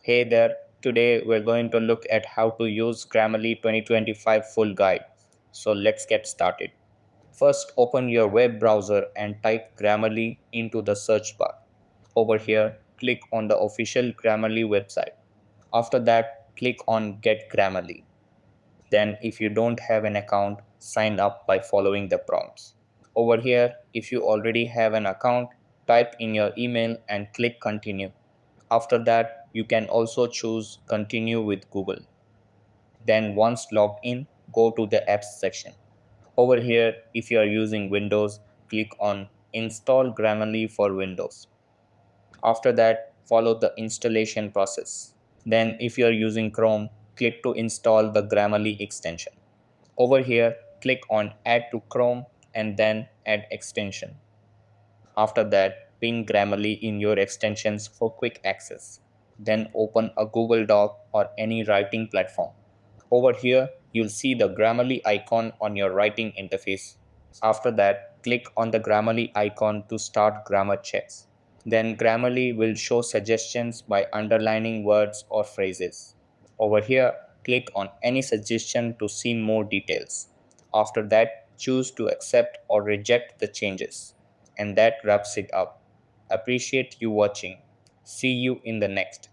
Hey there, today we're going to look at how to use Grammarly 2025 full guide. So let's get started. First, open your web browser and type Grammarly into the search bar. Over here, click on the official Grammarly website. After that, click on Get Grammarly. Then, if you don't have an account, sign up by following the prompts. Over here, if you already have an account, type in your email and click Continue. After that, you can also choose Continue with Google. Then, once logged in, go to the Apps section. Over here, if you are using Windows, click on Install Grammarly for Windows. After that, follow the installation process. Then, if you are using Chrome, click to install the Grammarly extension. Over here, click on Add to Chrome and then Add extension. After that, ping Grammarly in your extensions for quick access. Then open a Google Doc or any writing platform. Over here, you'll see the Grammarly icon on your writing interface. After that, click on the Grammarly icon to start grammar checks. Then Grammarly will show suggestions by underlining words or phrases. Over here, click on any suggestion to see more details. After that, choose to accept or reject the changes. And that wraps it up. Appreciate you watching. See you in the next.